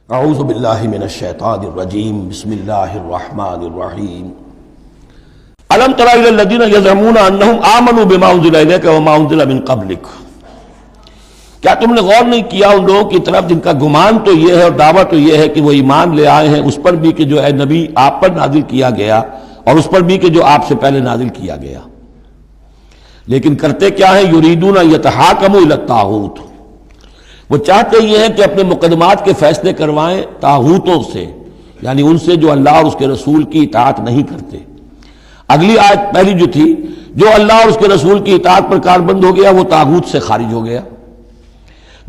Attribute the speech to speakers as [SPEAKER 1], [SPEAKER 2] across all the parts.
[SPEAKER 1] اعوذ باللہ من الشیطان الرجیم بسم اللہ الرحمن الرحیم الم تر الی الذین یزعمون انہم آمنوا بما انزل الیک وما انزل من قبلک، کیا تم نے غور نہیں کیا ان لوگوں کی طرف جن کا گمان تو یہ ہے اور دعویٰ تو یہ ہے کہ وہ ایمان لے آئے ہیں اس پر بھی کہ جو اے نبی آپ پر نازل کیا گیا اور اس پر بھی کہ جو آپ سے پہلے نازل کیا گیا، لیکن کرتے کیا ہیں؟ یریدون یتحاکموا الی الطاغوت، وہ چاہتے یہ ہیں کہ اپنے مقدمات کے فیصلے کروائیں طاغوتوں سے، یعنی ان سے جو اللہ اور اس کے رسول کی اطاعت نہیں کرتے۔ اگلی آیت پہلی جو تھی، جو اللہ اور اس کے رسول کی اطاعت پر کاربند ہو گیا وہ طاغوت سے خارج ہو گیا،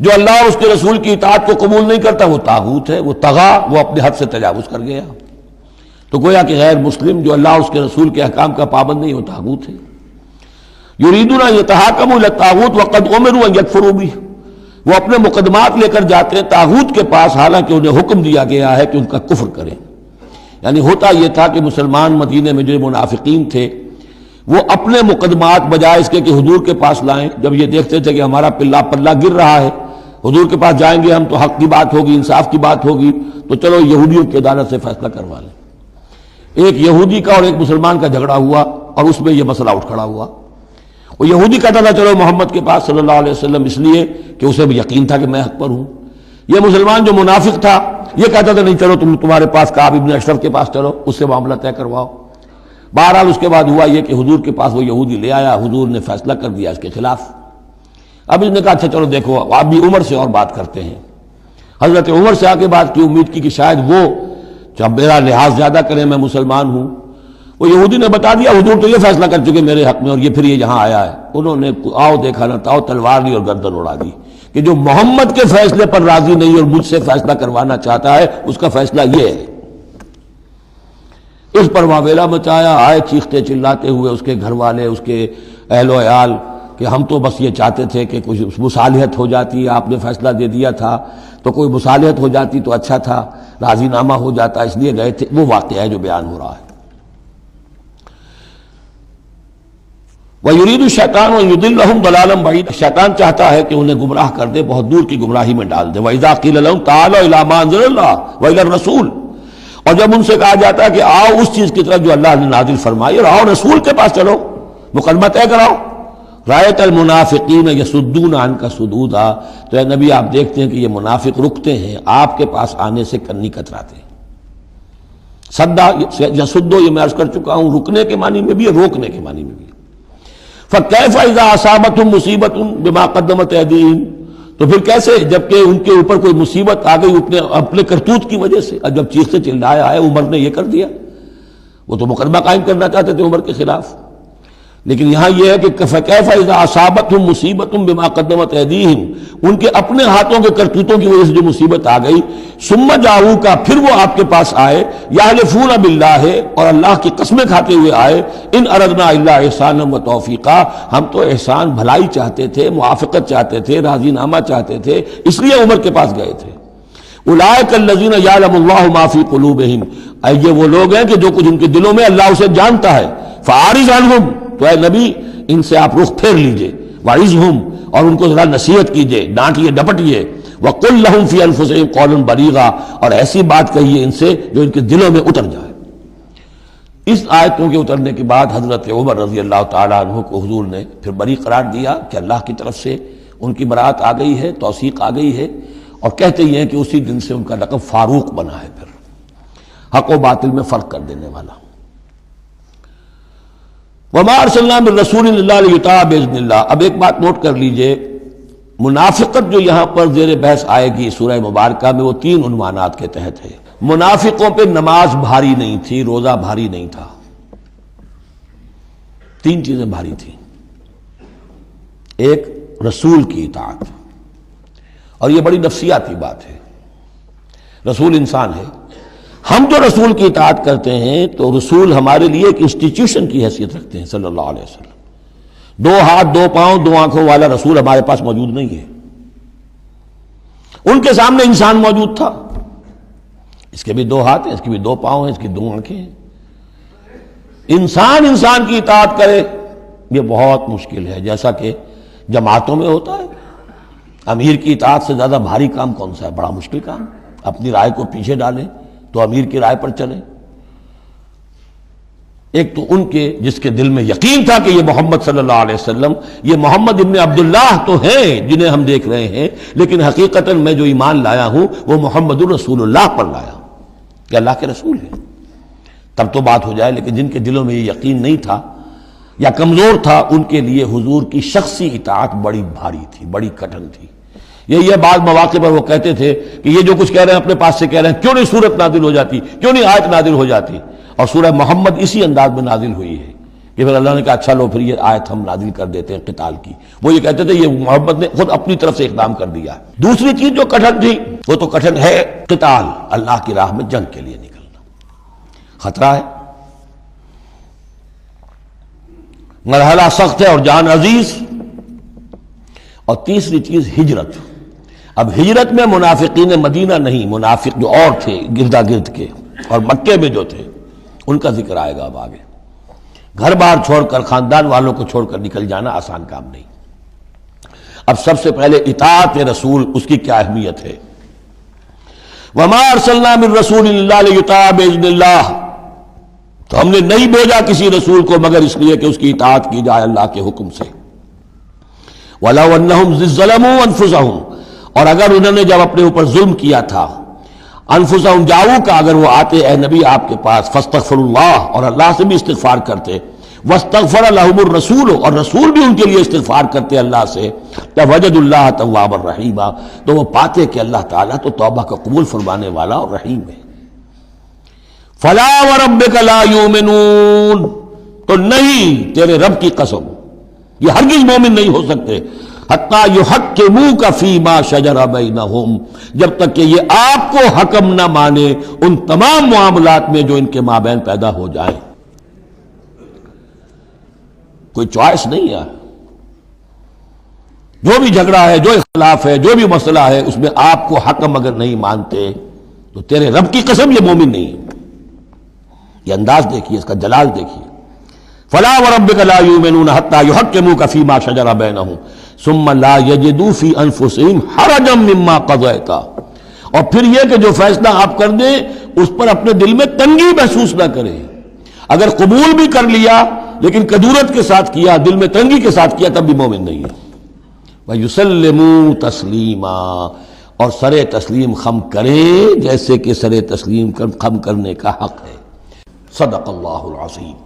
[SPEAKER 1] جو اللہ اور اس کے رسول کی اطاعت کو قبول نہیں کرتا وہ طاغوت ہے، وہ طغا، وہ اپنے حد سے تجاوز کر گیا۔ تو گویا کہ غیر مسلم جو اللہ اور اس کے رسول کے احکام کا پابند نہیں وہ طاغوت ہے۔ یریدون ان یتحاکموا الی الطاغوت وقد امروا ان یکفروا بہ، وہ اپنے مقدمات لے کر جاتے ہیں طاغوت کے پاس حالانکہ انہیں حکم دیا گیا ہے کہ ان کا کفر کریں۔ یعنی ہوتا یہ تھا کہ مسلمان مدینے میں جو منافقین تھے وہ اپنے مقدمات بجائے اس کے کہ حضور کے پاس لائیں، جب یہ دیکھتے تھے کہ ہمارا پلہ گر رہا ہے، حضور کے پاس جائیں گے ہم تو حق کی بات ہوگی، انصاف کی بات ہوگی، تو چلو یہودیوں کی عدالت سے فیصلہ کروا لیں۔ ایک یہودی کا اور ایک مسلمان کا جھگڑا ہوا اور اس میں یہ مسئلہ اٹھ کھڑا ہوا۔ وہ یہودی کہتا تھا چلو محمد کے پاس صلی اللہ علیہ وسلم، اس لیے کہ اسے بھی یقین تھا کہ میں حق پر ہوں۔ یہ مسلمان جو منافق تھا یہ کہتا تھا نہیں چلو تمہارے پاس کعب ابن اشرف کے پاس چلو، اس سے معاملہ طے کرواؤ۔ بہرحال اس کے بعد ہوا یہ کہ حضور کے پاس وہ یہودی لے آیا، حضور نے فیصلہ کر دیا اس کے خلاف۔ اب اس نے کہا اچھا چلو دیکھو آپ بھی عمر سے اور بات کرتے ہیں۔ حضرت عمر سے آ کے بات کی، امید کی کہ شاید وہ جب میرا لحاظ زیادہ کریں، میں مسلمان ہوں۔ وہ یہودی نے بتا دیا حضور تو یہ فیصلہ کر چکے میرے حق میں اور یہ پھر یہ یہاں آیا ہے۔ انہوں نے آؤ دیکھا نہ تاؤ تلوار لی اور گردن اڑا دی کہ جو محمد کے فیصلے پر راضی نہیں اور مجھ سے فیصلہ کروانا چاہتا ہے اس کا فیصلہ یہ ہے۔ اس پر واویلا مچایا، آئے چیختے چلاتے ہوئے اس کے گھر والے، اس کے اہل و عیال کہ ہم تو بس یہ چاہتے تھے کہ کچھ مصالحت ہو جاتی، آپ نے فیصلہ دے دیا تھا تو کوئی مصالحت ہو جاتی تو اچھا تھا، راضی نامہ ہو جاتا، اس لیے گئے تھے۔ وہ واقعہ ہے جو بیان ہو رہا ہے۔ وَيُرِيدُ الشَّيْطَانُ أَن يُضِلَّهُمْ ضَلَالًا بَعِيدًا، شیطان چاہتا ہے کہ انہیں گمراہ کر دے، بہت دور کی گمراہی میں ڈال دے۔ وَإِذَا قِيلَ لَهُمْ تَعَالَوْا إِلَىٰ مَا أَنزَلَ اللَّهُ وَإِلَى الرَّسُولِ، اور جب ان سے کہا جاتا ہے کہ آؤ اس چیز کی طرف جو اللہ نے نازل فرمائی اور آؤ رسول کے پاس چلو، مقدمہ طے کراؤ۔ رَأَيْتَ الْمُنَافِقِينَ يَصُدُّونَ عَنْكَ صُدُودًا، تو اے نبی آپ دیکھتے ہیں کہ یہ منافق رکتے ہیں آپ کے پاس آنے سے، کنی کتراتے ہیں۔ صدا یصدو یہ میں عرض کر چکا ہوں، رکنے کے معنی میں بھی ہے، روکنے کے معنی میں بھی ہے۔ فَكَيْفَ إِذَا أَصَابَتْهُمْ مُصِيبَةٌ بِمَا قَدَّمَتْ أَيْدِيهِمْ، تو پھر کیسے جبکہ ان کے اوپر کوئی مصیبت آ گئی اپنے کرتوت کی وجہ سے۔ جب چیختے چلایا ہے عمر نے یہ کر دیا، وہ تو مقدمہ قائم کرنا چاہتے تھے عمر کے خلاف، لیکن یہاں یہ ہے کہ فَكَيْفَ إِذَا أَصَابَتْهُمْ مُصِيبَةٌ بِمَا قَدَّمَتْ أَيْدِيهِمْ، ان کے اپنے ہاتھوں کے کرتوتوں کی وجہ سے جو مصیبت آ گئی، ثُمَّ جَاءُوكَ، پھر وہ آپ کے پاس آئے، يَحْلِفُونَ بِاللَّهِ، اور اللہ کی قسمیں کھاتے ہوئے آئے، إِنْ أَرَدْنَا إِلَّا إِحْسَانًا وَتَوْفِيقًا، ہم تو احسان بھلائی چاہتے تھے، موافقت چاہتے تھے، راضی نامہ چاہتے تھے، اس لیے عمر کے پاس گئے تھے۔ اولئک الذین یعلم اللہ ما فی قلوبہم، یہ وہ لوگ ہیں کہ جو کچھ ان کے دلوں میں اللہ اسے جانتا ہے۔ فاعرض عنہم، تو اے نبی ان سے آپ رخ پھیر لیجئے، وعظہم، اور ان کو ذرا نصیحت کیجئے، ڈانٹیے ڈپٹیے، وقل لہم فی انفسہم قولا بلیغا، اور ایسی بات کہیے ان سے جو ان کے دلوں میں اتر جائے۔ اس آیتوں کے اترنے کے بعد حضرت عمر رضی اللہ تعالیٰ عنہ کو حضور نے پھر بری قرار دیا کہ اللہ کی طرف سے ان کی برات آ گئی ہے، توثیق آ گئی ہے، اور کہتے یہ ہیں کہ اسی دن سے ان کا لقب فاروق بنا ہے، پھر حق و باطل میں فرق کر دینے والا۔ وَمَا أَرْسَلْنَا مِن رَّسُولٍ إِلَّا لِيُطَاعَ بِإِذْنِ اللَّهِ۔ اب ایک بات نوٹ کر لیجئے، منافقت جو یہاں پر زیر بحث آئے گی سورہ مبارکہ میں، وہ 3 عنوانات کے تحت ہے۔ منافقوں پہ نماز بھاری نہیں تھی، روزہ بھاری نہیں تھا، 3 چیزیں بھاری تھیں۔ ایک رسول کی اطاعت، اور یہ بڑی نفسیاتی بات ہے، رسول انسان ہے، ہم جو رسول کی اطاعت کرتے ہیں تو رسول ہمارے لیے ایک انسٹیٹیوشن کی حیثیت رکھتے ہیں صلی اللہ علیہ وسلم۔ 2 ہاتھ 2 پاؤں 2 آنکھوں والا رسول ہمارے پاس موجود نہیں ہے، ان کے سامنے انسان موجود تھا، اس کے بھی 2 ہاتھ ہیں، اس کے بھی 2 پاؤں ہیں، اس کی 2 آنکھیں ہیں۔ انسان کی اطاعت کرے یہ بہت مشکل ہے، جیسا کہ جماعتوں میں ہوتا ہے۔ امیر کی اطاعت سے زیادہ بھاری کام کون سا ہے؟ بڑا مشکل کام۔ اپنی رائے کو پیچھے ڈالیں تو امیر کی رائے پر چلیں. ایک تو ان کے جس کے دل میں یقین تھا کہ یہ محمد صلی اللہ علیہ وسلم، یہ محمد ابن عبداللہ تو ہیں جنہیں ہم دیکھ رہے ہیں، لیکن حقیقتاً میں جو ایمان لایا ہوں وہ محمد الرسول اللہ پر لایا ہوں کہ اللہ کے رسول ہیں. تب تو بات ہو جائے. لیکن جن کے دلوں میں یہ یقین نہیں تھا یا کمزور تھا، ان کے لیے حضور کی شخصی اطاعت بڑی بھاری تھی، بڑی کٹن تھی. یہ بعض مواقع پر وہ کہتے تھے کہ یہ جو کچھ کہہ رہے ہیں اپنے پاس سے کہہ رہے ہیں، کیوں نہیں سورت نازل ہو جاتی، کیوں نہیں آیت نازل ہو جاتی. اور سورہ محمد اسی انداز میں نازل ہوئی ہے کہ پھر اللہ نے کہا اچھا لو پھر یہ آیت ہم نازل کر دیتے ہیں قتال کی. وہ یہ کہتے تھے یہ محمد نے خود اپنی طرف سے اقدام کر دیا. دوسری چیز جو کٹھن تھی وہ تو کٹھن ہے قتال، اللہ کی راہ میں جنگ کے لیے نکلنا خطرہ ہے، مرحلہ سخت ہے اور جان عزیز. اور تیسری چیز ہجرت. اب ہجرت میں منافقین مدینہ نہیں، منافق جو اور تھے گردا گرد کے اور مکے میں جو تھے ان کا ذکر آئے گا اب آگے. گھر بار چھوڑ کر خاندان والوں کو چھوڑ کر نکل جانا آسان کام نہیں. اب سب سے پہلے اطاعت رسول، اس کی کیا اہمیت ہے. وما ارسلنا من رسول الا لیطاع باذن اللہ، تو ہم نے نہیں بھیجا کسی رسول کو مگر اس لیے کہ اس کی اطاعت کی جائے اللہ کے حکم سے. وَلَوْ أَنَّهُمْ ظَلَمُوا أَنفُسَهُمْ، اور اگر انہوں نے جب اپنے اوپر ظلم کیا تھا، انفسہم جاؤ کا اگر وہ آتے اے نبی آپ کے پاس، فاستغفر اللہ، اور اللہ سے بھی استغفار کرتے، واستغفر لهم الرسول، اور رسول بھی ان کے لیے استغفار کرتے اللہ سے، لوجدوا اللہ توابا رحیما، تو وہ پاتے کہ اللہ تعالیٰ تو توبہ کا قبول فرمانے والا اور رحیم ہے. فلا وربک لا یؤمنون، تو نہیں تیرے رب کی قسم یہ ہرگز مومن نہیں ہو سکتے، حتیٰ یحکموک فیما شجر بینہم، جب تک کہ یہ آپ کو حکم نہ مانے ان تمام معاملات میں جو ان کے مابین پیدا ہو جائیں. کوئی چوائس نہیں ہے. جو بھی جھگڑا ہے، جو اختلاف ہے، جو بھی مسئلہ ہے، اس میں آپ کو حکم اگر نہیں مانتے تو تیرے رب کی قسم یہ مومن نہیں ہے. یہ انداز دیکھیے، اس کا جلال دیکھیے. فلا وربک لا یؤمنون حتى یحکموک فیما شجر بینہم ثم لا یجدوا فی انفسہم حرجا مما قضیت، اور پھر یہ کہ جو فیصلہ آپ کر دیں اس پر اپنے دل میں تنگی محسوس نہ کریں. اگر قبول بھی کر لیا لیکن کدورت کے ساتھ کیا، دل میں تنگی کے ساتھ کیا، تب بھی مومن نہیں ہے. وَيُسَلِّمُوا تَسْلِيمًا، اور سر تسلیم خم کریں جیسے کہ سر تسلیم خم کرنے کا حق ہے. صدق اللہ العظیم.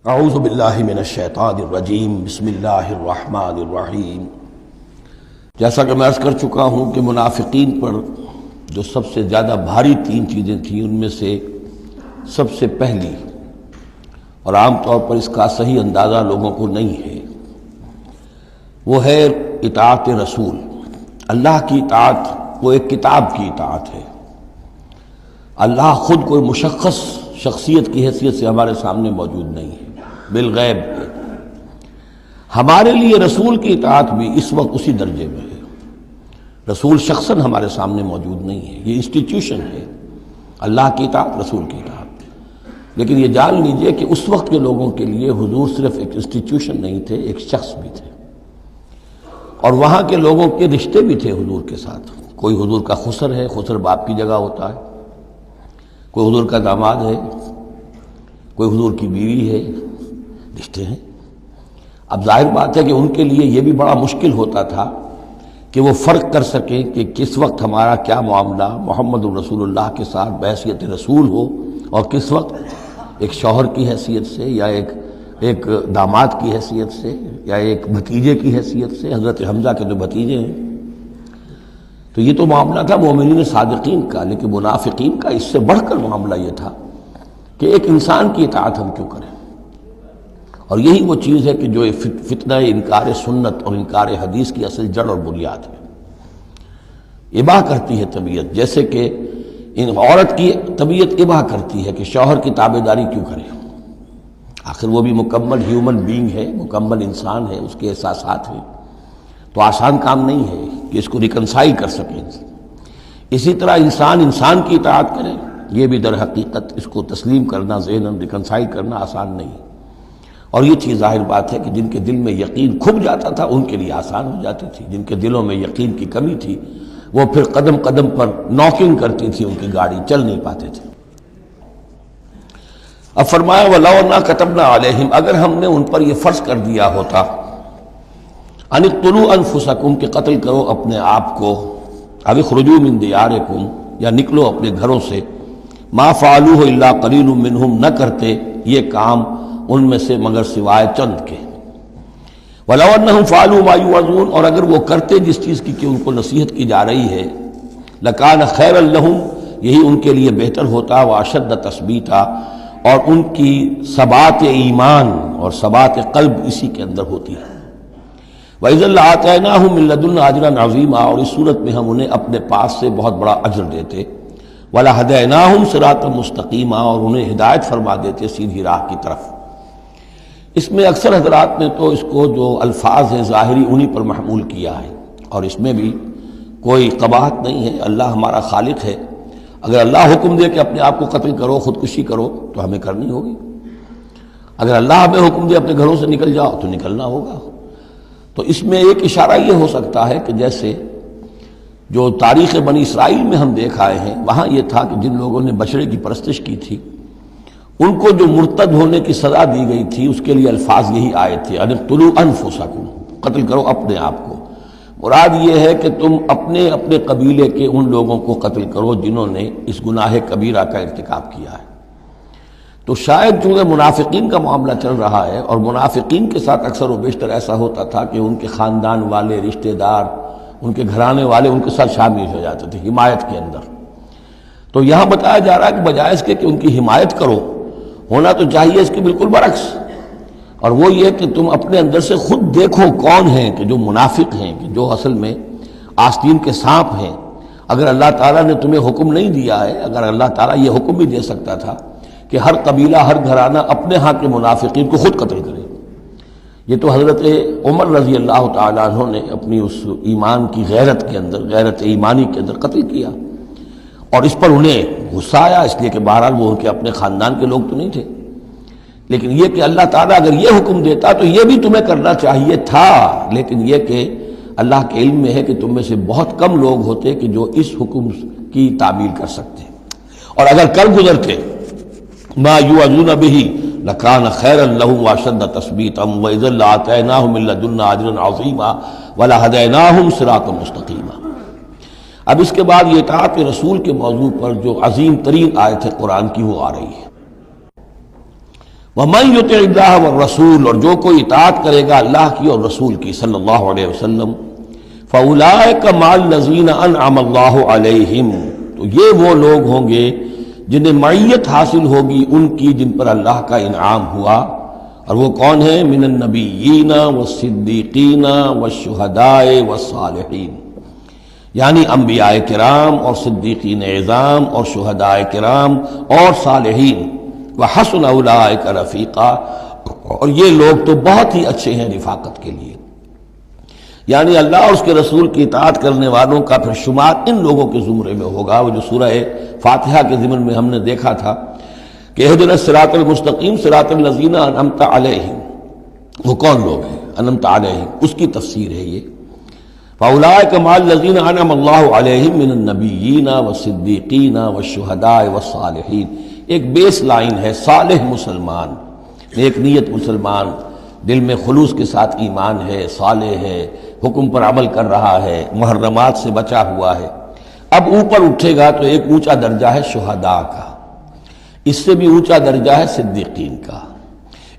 [SPEAKER 1] اعوذ باللہ من الشیطان الرجیم، بسم اللہ الرحمن الرحیم. جیسا کہ میں عرض کر چکا ہوں کہ منافقین پر جو سب سے زیادہ بھاری تین چیزیں تھیں، ان میں سے سب سے پہلی، اور عام طور پر اس کا صحیح اندازہ لوگوں کو نہیں ہے، وہ ہے اطاعت رسول. اللہ کی اطاعت وہ ایک کتاب کی اطاعت ہے. اللہ خود کوئی مشخص شخصیت کی حیثیت سے ہمارے سامنے موجود نہیں ہے، بالغیب ہے. ہمارے لیے رسول کی اطاعت بھی اس وقت اسی درجے میں ہے. رسول شخصاً ہمارے سامنے موجود نہیں ہے، یہ انسٹیٹیوشن ہے. اللہ کی اطاعت، رسول کی اطاعت. لیکن یہ جان لیجئے کہ اس وقت کے لوگوں کے لیے حضور صرف ایک انسٹیٹیوشن نہیں تھے، ایک شخص بھی تھے. اور وہاں کے لوگوں کے رشتے بھی تھے حضور کے ساتھ. کوئی حضور کا خسر ہے، خسر باپ کی جگہ ہوتا ہے. کوئی حضور کا داماد ہے، کوئی حضور کی بیوی ہے، رشتے ہیں. اب ظاہر بات ہے کہ ان کے لیے یہ بھی بڑا مشکل ہوتا تھا کہ وہ فرق کر سکیں کہ کس وقت ہمارا کیا معاملہ محمد الرسول اللہ کے ساتھ بحیثیت رسول ہو، اور کس وقت ایک شوہر کی حیثیت سے، یا ایک داماد کی حیثیت سے، یا ایک بھتیجے کی حیثیت سے. حضرت حمزہ کے جو بھتیجے ہیں، تو یہ تو معاملہ تھا مومنین صادقین کا. لیکن منافقین کا اس سے بڑھ کر معاملہ یہ تھا کہ ایک انسان کی اطاعت ہم کیوں کریں. اور یہی وہ چیز ہے کہ جو فتنہ انکار سنت اور انکار حدیث کی اصل جڑ اور بنیاد ہے. اباح کرتی ہے طبیعت، جیسے کہ عورت کی طبیعت اباح کرتی ہے کہ شوہر کی تابعداری کیوں کرے. آخر وہ بھی مکمل ہیومن بینگ ہے، مکمل انسان ہے، اس کے احساسات ہیں. تو آسان کام نہیں ہے کہ اس کو ریکنسائل کر سکیں. اسی طرح انسان کی اطاعت کرے، یہ بھی در حقیقت اس کو تسلیم کرنا، ذہناً ریکنسائل کرنا آسان نہیں. اور یہ چیز ظاہر بات ہے کہ جن کے دل میں یقین کھب جاتا تھا ان کے لیے آسان ہو جاتی تھی، جن کے دلوں میں یقین کی کمی تھی وہ پھر قدم قدم پر نوکنگ کرتی تھی، ان کی گاڑی چل نہیں پاتے تھے۔ اب فرمایا وَلَوْ أَنَّا كَتَبْنَا عَلَيْهِمْ، اگر ہم نے ان پر یہ فرض کر دیا ہوتا ان اقتلوا انفسکم کہ قتل کرو اپنے آپ کو، او اخرجوا من دیارکم یا نکلو اپنے گھروں سے، ما فعلوہ الا قلیل منہم نہ کرتے یہ کام ان میں سے مگر سوائے چند کے۔ وَلَوْ أَنَّهُمْ فَعَلُوا مَا يُوعَظُونَ، اور اگر وہ کرتے جس چیز کی کہ ان کو نصیحت کی جا رہی ہے، لَكَانَ خَيْرًا لَهُمْ، یہی ان کے لیے بہتر ہوتا، وَأَشَدَّ تَثْبِيتًا، اور ان کی ثبات ایمان اور ثبات قلب اسی کے اندر ہوتی ہے۔ وَإِذًا لَآتَيْنَاهُم مِّن لَّدُنَّا أَجْرًا عَظِيمًا، اور اس صورت میں ہم انہیں اپنے پاس سے بہت بڑا اجر دیتے۔ وَلَهَدَيْنَاهُمْ صِرَاطًا مُسْتَقِيمًا، اور انہیں ہدایت فرما دیتے سیدھی راہ کی طرف۔ اس میں اکثر حضرات نے تو اس کو جو الفاظ ہیں ظاہری انہی پر محمول کیا ہے، اور اس میں بھی کوئی قباحت نہیں ہے، اللہ ہمارا خالق ہے، اگر اللہ حکم دے کہ اپنے آپ کو قتل کرو، خودکشی کرو، تو ہمیں کرنی ہوگی، اگر اللہ ہمیں حکم دے اپنے گھروں سے نکل جاؤ تو نکلنا ہوگا۔ تو اس میں ایک اشارہ یہ ہو سکتا ہے کہ جیسے جو تاریخ بنی اسرائیل میں ہم دیکھ آئے ہیں، وہاں یہ تھا کہ جن لوگوں نے بچڑے کی پرستش کی تھی ان کو جو مرتد ہونے کی سزا دی گئی تھی اس کے لیے الفاظ یہی آئے تھے، ان اقتلوا انفسکم، قتل کرو اپنے آپ کو۔ مراد یہ ہے کہ تم اپنے اپنے قبیلے کے ان لوگوں کو قتل کرو جنہوں نے اس گناہ کبیرہ کا ارتکاب کیا ہے۔ تو شاید چونکہ منافقین کا معاملہ چل رہا ہے، اور منافقین کے ساتھ اکثر و بیشتر ایسا ہوتا تھا کہ ان کے خاندان والے، رشتہ دار، ان کے گھرانے والے ان کے ساتھ شامل ہو جاتے تھے حمایت کے اندر، تو یہاں بتایا جا رہا ہے کہ بجائے اس کے کہ ان کی حمایت کرو، ہونا تو چاہیے اس کے بالکل برعکس، اور وہ یہ کہ تم اپنے اندر سے خود دیکھو کون ہیں کہ جو منافق ہیں، کہ جو اصل میں آستین کے سانپ ہیں۔ اگر اللہ تعالیٰ نے تمہیں حکم نہیں دیا ہے، اگر اللہ تعالیٰ یہ حکم بھی دے سکتا تھا کہ ہر قبیلہ، ہر گھرانہ اپنے ہاں کے منافقین کو خود قتل کرے، یہ تو حضرت عمر رضی اللہ تعالیٰ عنہ نے اپنی اس ایمان کی غیرت کے اندر، غیرت ایمانی کے اندر قتل کیا، اور اس پر انہیں غصہ آیا، اس لیے کہ بہرحال وہ ان کے اپنے خاندان کے لوگ تو نہیں تھے، لیکن یہ کہ اللہ تعالیٰ اگر یہ حکم دیتا تو یہ بھی تمہیں کرنا چاہیے تھا، لیکن یہ کہ اللہ کے علم میں ہے کہ تم میں سے بہت کم لوگ ہوتے کہ جو اس حکم کی تعمیل کر سکتے، اور اگر کر گزرتے ما یوعظون بہ لکان خیرا لہم واشد تثبیتا واذا لآتیناہم من لدنا اجرا عظیما ولہدیناہم صراطا مستقیما۔ اب اس کے بعد یہ اطاعت رسول کے موضوع پر جو عظیم ترین آیت ہے قرآن کی وہ آ رہی ہے، وَمَن يُطِعِ اللَّهَ وَالرَّسُولَ، اور جو کوئی اطاعت کرے گا اللہ کی اور رسول کی صلی اللہ علیہ وسلم، فَأُولَٰئِكَ مَعَ الَّذِينَ أَنْعَمَ اللَّهُ عَلَيْهِمْ، تو یہ وہ لوگ ہوں گے جنہیں معیت حاصل ہوگی ان کی جن پر اللہ کا انعام ہوا، اور وہ کون ہیں؟ من النبیین والصدیقین والشہداء والصالحین، یعنی انبیاء کرام اور صدیقین اعظام اور شہداء کرام اور صالحین، وحسن اولئک رفیقا، اور یہ لوگ تو بہت ہی اچھے ہیں رفاقت کے لیے، یعنی اللہ اور اس کے رسول کی اطاعت کرنے والوں کا پھر شمار ان لوگوں کے زمرے میں ہوگا، وہ جو سورہ فاتحہ کے ضمن میں ہم نے دیکھا تھا کہ اہدنا الصراط المستقیم صراط الذین انعمت علیہم، وہ کون لوگ ہیں انعمت علیہم، اس کی تفسیر ہے یہ، فاولئک مع الذین انعم اللہ علیہم من النبیین والصدیقین والشہداء والصالحین۔ ایک بیس لائن ہے، صالح مسلمان، نیک نیت مسلمان، دل میں خلوص کے ساتھ ایمان ہے، صالح ہے، حکم پر عمل کر رہا ہے، محرمات سے بچا ہوا ہے۔ اب اوپر اٹھے گا تو ایک اونچا درجہ ہے شہداء کا، اس سے بھی اونچا درجہ ہے صدیقین کا،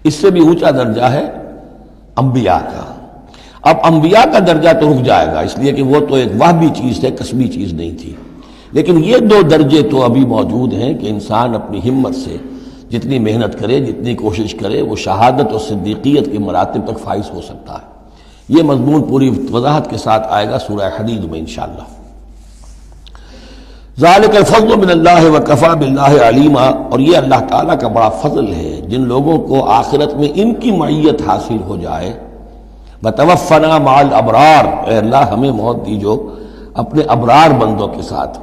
[SPEAKER 1] اس سے بھی اونچا درجہ ہے انبیاء کا۔ اب انبیاء کا درجہ تو رک جائے گا، اس لیے کہ وہ تو ایک وہبی چیز ہے، کسبی چیز نہیں تھی، لیکن یہ دو درجے تو ابھی موجود ہیں کہ انسان اپنی ہمت سے جتنی محنت کرے، جتنی کوشش کرے، وہ شہادت اور صدیقیت کے مراتب تک فائز ہو سکتا ہے۔ یہ مضمون پوری وضاحت کے ساتھ آئے گا سورہ حدید میں انشاءاللہ۔ ذالک الفضل من اللہ وکفی باللہ علیما، اور یہ اللہ تعالیٰ کا بڑا فضل ہے جن لوگوں کو آخرت میں ان کی معیت حاصل ہو جائے۔ وتوفنا مع الابرار، اے اللہ ہمیں موت دیجو اپنے ابرار بندوں کے ساتھ،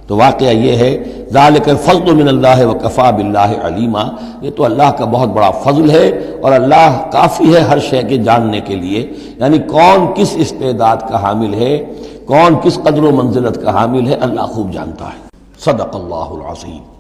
[SPEAKER 1] تو واقعہ یہ ہے ذالک الفضل من اللہ وکفی باللہ علیما، یہ تو اللہ کا بہت بڑا فضل ہے اور اللہ کافی ہے ہر شے کے جاننے کے لیے، یعنی کون کس استعداد کا حامل ہے، کون کس قدر و منزلت کا حامل ہے، اللہ خوب جانتا ہے۔ صدق اللہ العظیم۔